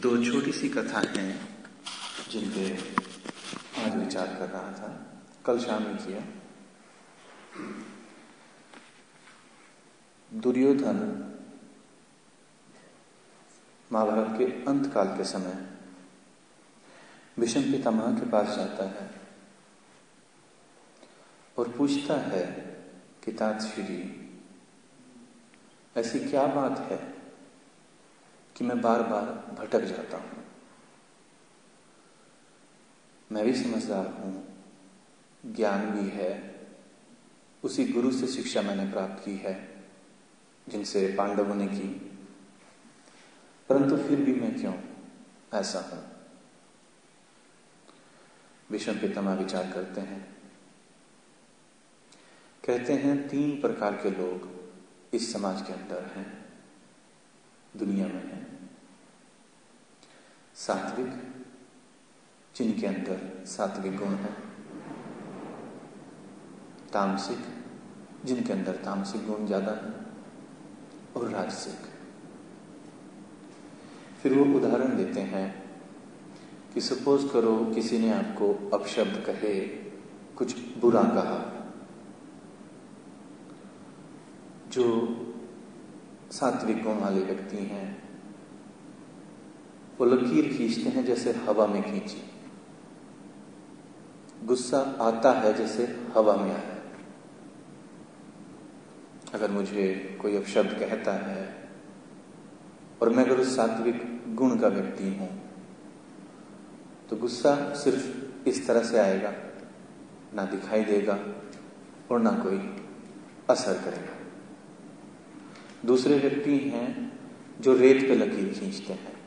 दो छोटी सी कथा हैं जिन पे आज विचार कर रहा था, कल शामिल किया। दुर्योधन महाभारत के अंत काल के समय भीष्म पितामह के पास जाता है और पूछता है कि तातश्री, ऐसी क्या बात है कि मैं बार बार भटक जाता हूं। मैं भी समझदार हूं, ज्ञान भी है, उसी गुरु से शिक्षा मैंने प्राप्त की है जिनसे पांडवों ने की, परंतु फिर भी मैं क्यों ऐसा हूं। भीष्म पितामह विचार करते हैं, कहते हैं 3 प्रकार के लोग इस समाज के अंदर हैं, दुनिया में हैं। सात्विक, जिनके अंदर सात्विक गुण है। तामसिक, जिनके अंदर तामसिक गुण ज्यादा है। और राजसिक। फिर वो उदाहरण देते हैं कि सपोज करो किसी ने आपको अपशब्द कहे, कुछ बुरा कहा, जो सात्विक गुण वाले व्यक्ति हैं वो लकीर खींचते हैं जैसे हवा में खींची। गुस्सा आता है जैसे हवा में आया। अगर मुझे कोई अपशब्द कहता है और मैं अगर उस सात्विक गुण का व्यक्ति हूं तो गुस्सा सिर्फ इस तरह से आएगा, ना दिखाई देगा और ना कोई असर करेगा। दूसरे व्यक्ति हैं जो रेत पे लकीर खींचते हैं।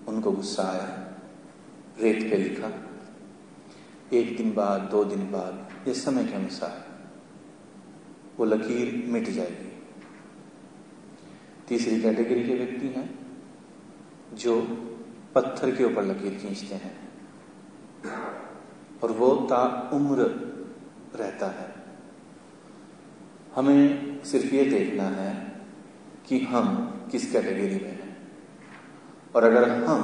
उनको गुस्सा आया, रेत पे लिखा, 1 दिन बाद 2 दिन बाद ये समय के अनुसार वो लकीर मिट जाएगी। तीसरी कैटेगरी के व्यक्ति हैं जो पत्थर के ऊपर लकीर खींचते हैं और वो ताउम्र रहता है। हमें सिर्फ ये देखना है कि हम किस कैटेगरी में हैं, और अगर हम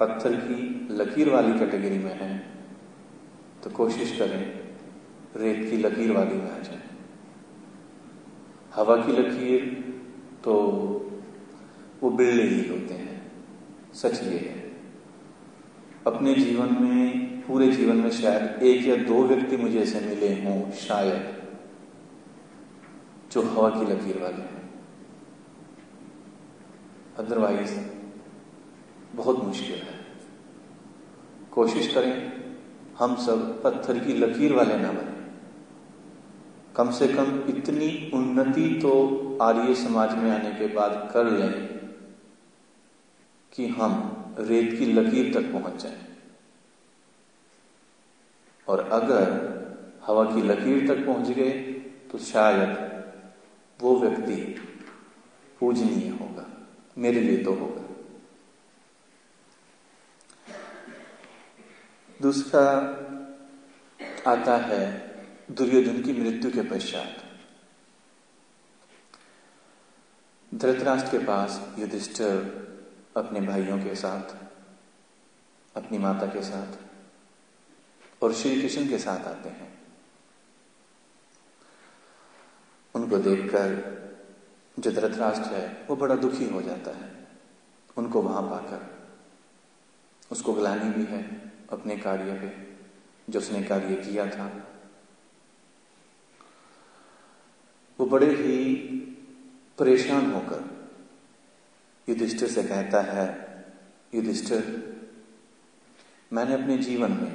पत्थर की लकीर वाली कैटेगरी में हैं तो कोशिश करें रेत की लकीर वाली में आ जाए। हवा की लकीर तो वो बिरले ही होते हैं। सच ये है, अपने जीवन में, पूरे जीवन में शायद 1 या 2 व्यक्ति मुझे ऐसे मिले हों शायद, जो हवा की लकीर वाले हैं। अदरवाइज बहुत मुश्किल है। कोशिश करें हम सब पत्थर की लकीर वाले ना बने। कम से कम इतनी उन्नति तो आर्य समाज में आने के बाद कर लें कि हम रेत की लकीर तक पहुंच जाएं। और अगर हवा की लकीर तक पहुंच गए तो शायद वो व्यक्ति पूजनीय होगा, मेरे लिए तो होगा। दूसरा आता है दुर्योधन की मृत्यु के पश्चात। धृतराष्ट्र के पास युधिष्ठिर अपने भाइयों के साथ, अपनी माता के साथ और श्री कृष्ण के साथ आते हैं। उनको देखकर जो धृतराष्ट्र है वो बड़ा दुखी हो जाता है। उनको वहां पाकर उसको ग्लानि भी है अपने कार्य पे, जो उसने कार्य किया था। वो बड़े ही परेशान होकर युधिष्ठिर से कहता है, युधिष्ठिर, मैंने अपने जीवन में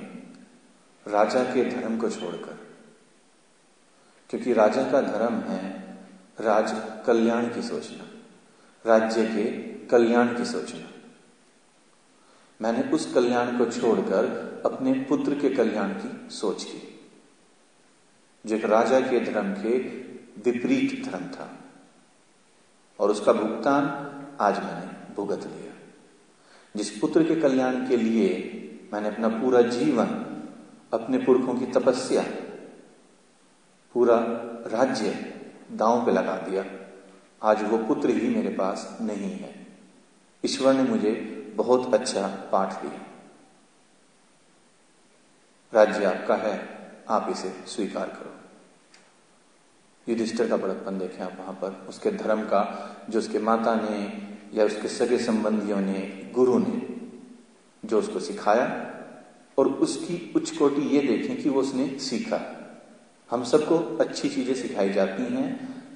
राजा के धर्म को छोड़कर, क्योंकि राजा का धर्म है राज कल्याण की सोचना, राज्य के कल्याण की सोचना, मैंने उस कल्याण को छोड़कर अपने पुत्र के कल्याण की सोच की, जो एक राजा के धर्म के विपरीत धर्म था। और उसका भुगतान आज मैंने भुगत लिया। जिस पुत्र के कल्याण के लिए मैंने अपना पूरा जीवन, अपने पुरखों की तपस्या, पूरा राज्य दांव पे लगा दिया, आज वो पुत्र ही मेरे पास नहीं है। ईश्वर ने मुझे बहुत अच्छा पाठ दिया। राज्य आपका है, आप इसे स्वीकार करो। युधिष्ठिर का बड़प्पन देखें आप वहां पर, उसके धर्म का, जो उसके माता ने या उसके सगे संबंधियों ने, गुरु ने जो उसको सिखाया, और उसकी उच्च कोटि ये देखें कि वो उसने सीखा। हम सबको अच्छी चीजें सिखाई जाती हैं,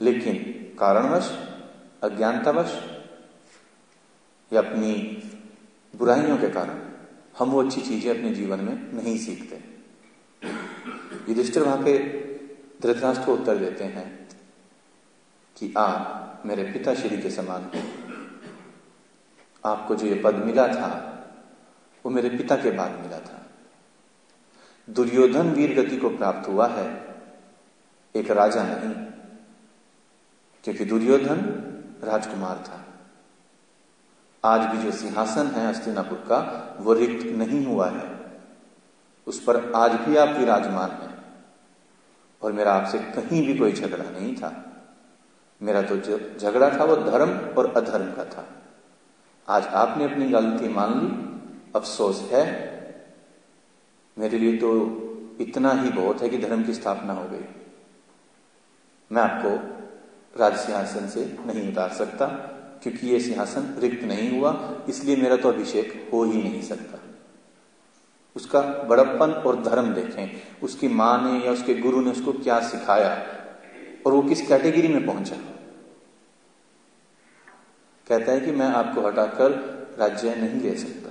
लेकिन कारणवश, अज्ञानतावश या अपनी बुराइयों के कारण हम वो अच्छी चीजें अपने जीवन में नहीं सीखते। युधिष्ठिर वहां पे धृतराष्ट्र को उत्तर देते हैं कि आप मेरे पिता श्री के समान हैं। आपको जो ये पद मिला था वो मेरे पिता के बाद मिला था। दुर्योधन वीर गति को प्राप्त हुआ है, एक राजा नहीं, क्योंकि दुर्योधन राजकुमार था। आज भी जो सिंहासन है हस्तिनापुर का, वो रिक्त नहीं हुआ है, उस पर आज भी आप विराजमान हैं। और मेरा आपसे कहीं भी कोई झगड़ा नहीं था। मेरा तो जो झगड़ा था वो धर्म और अधर्म का था। आज आपने अपनी गलती मान ली, अफसोस है। मेरे लिए तो इतना ही बहुत है कि धर्म की स्थापना हो गई। मैं आपको राज सिंहासन से नहीं उतार सकता, क्योंकि ये सिंहासन रिक्त नहीं हुआ, इसलिए मेरा तो अभिषेक हो ही नहीं सकता। उसका बड़प्पन और धर्म देखें, उसकी मां ने या उसके गुरु ने उसको क्या सिखाया और वो किस कैटेगरी में पहुंचा। कहता है कि मैं आपको हटाकर राज्य नहीं ले सकता,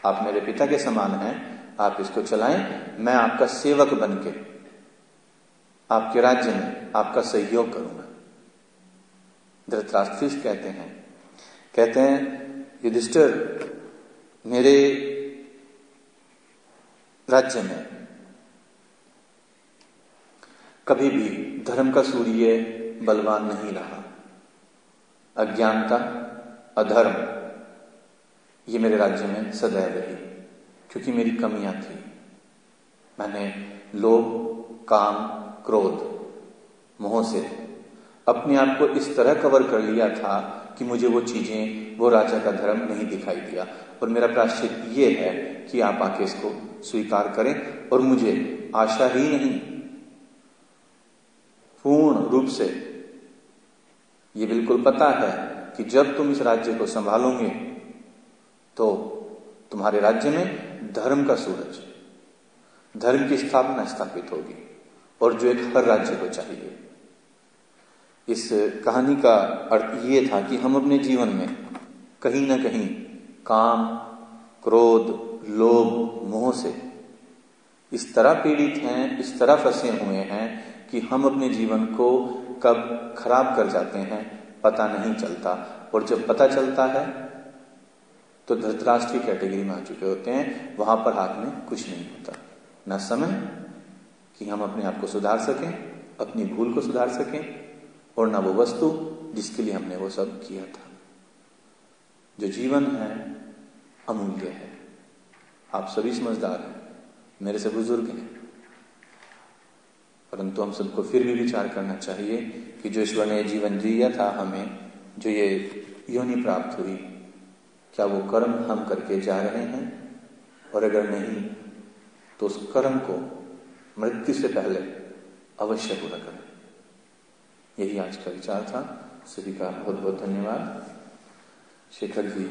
आप मेरे पिता के समान हैं, आप इसको चलाएं, मैं आपका सेवक बनके आपके राज्य में आपका सहयोग करूंगा। धृतराष्ट्र कहते हैं युधिष्ठिर, मेरे राज्य में कभी भी धर्म का सूर्य बलवान नहीं रहा। अज्ञानता, अधर्म, ये मेरे राज्य में सदैव रही, क्योंकि मेरी कमियां थी। मैंने लोभ, काम, क्रोध, मोह से अपने आप को इस तरह कवर कर लिया था कि मुझे वो चीजें, वो राजा का धर्म नहीं दिखाई दिया। और मेरा प्रायश्चित ये है कि आप आके इसको स्वीकार करें, और मुझे आशा ही नहीं, पूर्ण रूप से ये बिल्कुल पता है कि जब तुम इस राज्य को संभालोगे तो तुम्हारे राज्य में धर्म का सूरज, धर्म की स्थापना स्थापित होगी, और जो एक हर राज्य को चाहिए। इस कहानी का अर्थ ये था कि हम अपने जीवन में कहीं ना कहीं काम, क्रोध, लोभ, मोह से इस तरह पीड़ित हैं, इस तरह फंसे हुए हैं कि हम अपने जीवन को कब खराब कर जाते हैं पता नहीं चलता। और जब पता चलता है तो धृतराष्ट्र की कैटेगरी में आ चुके होते हैं। वहां पर हाथ में कुछ नहीं होता, न समय कि हम अपने आप को सुधार सकें, अपनी भूल को सुधार सकें, और न वो वस्तु जिसके लिए हमने वो सब किया था। जो जीवन है अमूल्य है। आप सभी समझदार हैं, मेरे से बुजुर्ग हैं, परंतु हम सबको फिर भी विचार करना चाहिए कि जो ईश्वर ने जीवन दिया था हमें, जो ये योनि प्राप्त हुई, क्या वो कर्म हम करके जा रहे हैं? और अगर नहीं तो उस कर्म को मृत्यु से पहले अवश्य पूरा करें। यही आज का विचार था। सभी का बहुत बहुत धन्यवाद। शेखर जी।